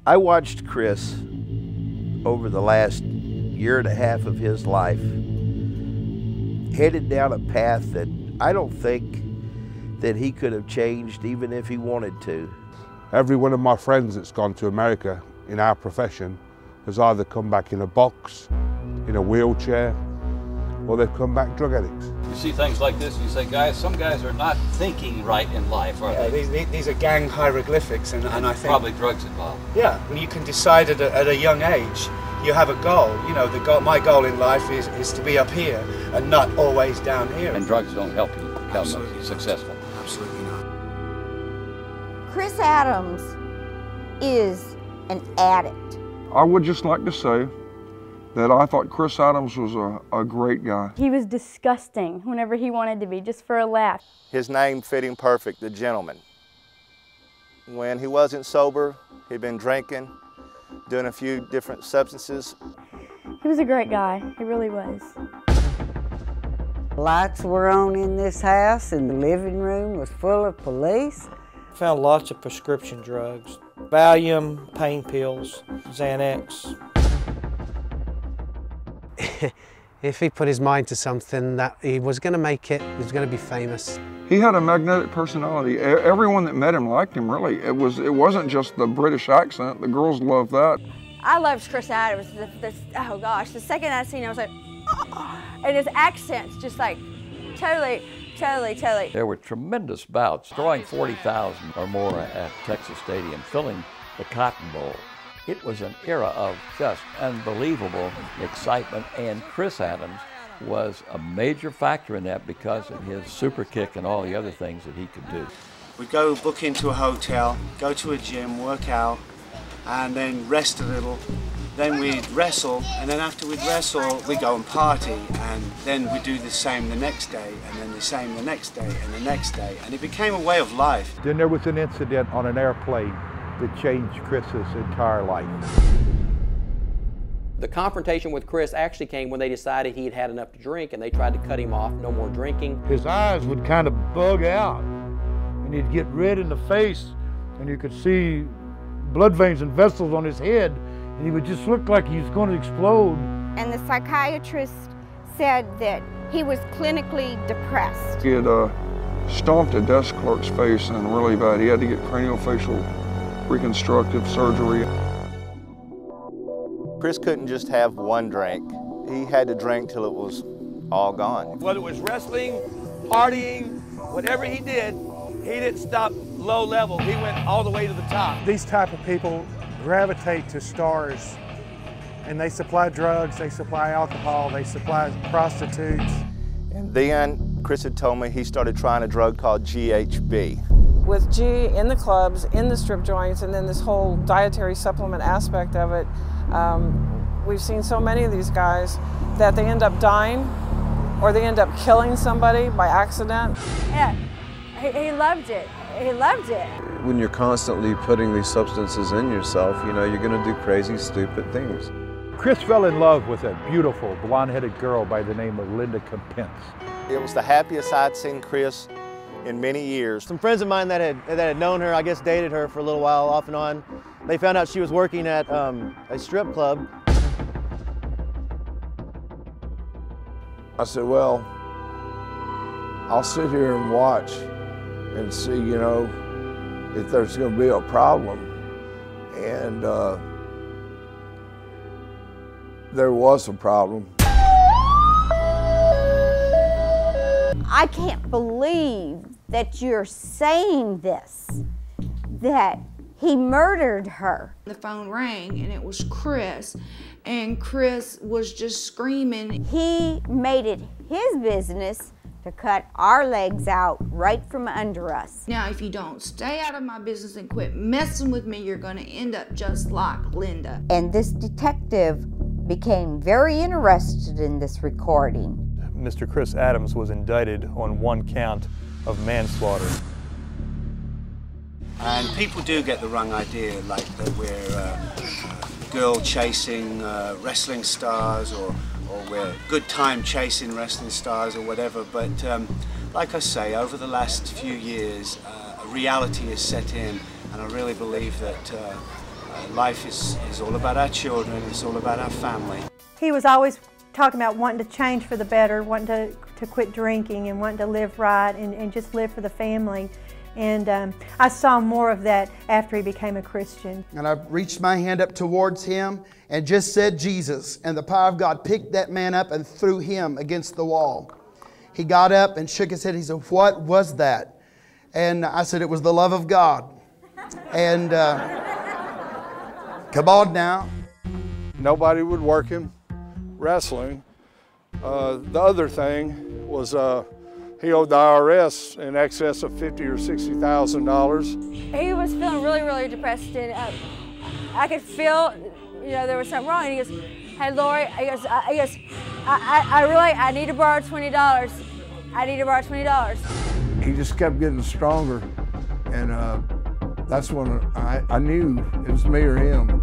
I watched Chris over the last year and a half of his life headed down a path that I don't think that he could have changed even if he wanted to. Every one of my friends that's gone to America in our profession has either come back in a box, in a wheelchair, or they've come back drug addicts. You see things like this, you say, guys, some guys are not thinking right in life, are they? These are gang hieroglyphics, and I think probably drugs involved. Yeah, and you can decide at a young age. You have a goal. You know, my goal in life is to be up here and not always down here. And drugs don't help you become successful. Absolutely not. Chris Adams is an addict. I would just like to say that I thought Chris Adams was a great guy. He was disgusting whenever he wanted to be, just for a laugh. His name fit him perfect, the gentleman. When he wasn't sober, he'd been drinking, doing a few different substances. He was a great guy, he really was. Lights were on in this house and the living room was full of police. Found lots of prescription drugs, Valium, pain pills, Xanax. If he put his mind to something, that he was going to make it, he was going to be famous. He had a magnetic personality. Everyone that met him liked him, really. It wasn't just the British accent. The girls loved that. I loved Chris Adams. Oh gosh, the second I seen him, I was like, oh, and his accent's just like totally. There were tremendous bouts, drawing 40,000 or more at Texas Stadium, filling the Cotton Bowl. It was an era of just unbelievable excitement, and Chris Adams was a major factor in that because of his super kick and all the other things that he could do. We'd go book into a hotel, go to a gym, work out, and then rest a little. Then we'd wrestle, and then after we'd wrestle, we'd go and party, and then we'd do the same the next day, and then the same the next day, and the next day, and it became a way of life. Then there was an incident on an airplane that changed Chris's entire life. The confrontation with Chris actually came when they decided he had had enough to drink and they tried to cut him off, no more drinking. His eyes would kind of bug out and he'd get red in the face and you could see blood veins and vessels on his head and he would just look like he was going to explode. And the psychiatrist said that he was clinically depressed. He had stomped a desk clerk's face and really bad. He had to get craniofacial reconstructive surgery. Chris couldn't just have one drink. He had to drink till it was all gone. Whether it was wrestling, partying, whatever he did, he didn't stop low level. He went all the way to the top. These type of people gravitate to stars and they supply drugs, they supply alcohol, they supply prostitutes. And then Chris had told me he started trying a drug called GHB. With G in the clubs, in the strip joints, and then this whole dietary supplement aspect of it, we've seen so many of these guys that they end up dying or they end up killing somebody by accident. Yeah, he loved it. He loved it. When you're constantly putting these substances in yourself, you know, you're going to do crazy, stupid things. Chris fell in love with a beautiful blonde-headed girl by the name of Linda Compence. It was the happiest I'd seen Chris in many years. Some friends of mine that had known her, I guess dated her for a little while off and on, they found out she was working at a strip club. I said, well, I'll sit here and watch and see, you know, if there's going to be a problem. And there was a problem. I can't believe that you're saying this, that he murdered her. The phone rang and it was Chris, and Chris was just screaming. He made it his business to cut our legs out right from under us. Now, if you don't stay out of my business and quit messing with me, you're gonna end up just like Linda. And this detective became very interested in this recording. Mr. Chris Adams was indicted on one count of manslaughter. And people do get the wrong idea, like that we're girl chasing wrestling stars or we're good time chasing wrestling stars or whatever. But like I say, over the last few years, a reality is set in, and I really believe that Life is all about our children, it's all about our family. He was always talking about wanting to change for the better, wanting to quit drinking and wanting to live right and just live for the family. And I saw more of that after he became a Christian. And I reached my hand up towards him and just said Jesus, and the power of God picked that man up and threw him against the wall. He got up and shook his head. He said, "What was that?" And I said, "It was the love of God." And come on now. Nobody would work him wrestling. The other thing was he owed the IRS in excess of $50,000 or $60,000. He was feeling really, really depressed, and I could feel, there was something wrong. And he goes, "Hey, Lori," I need to borrow $20. I need to borrow $20. He just kept getting stronger, and that's when I knew it was me or him.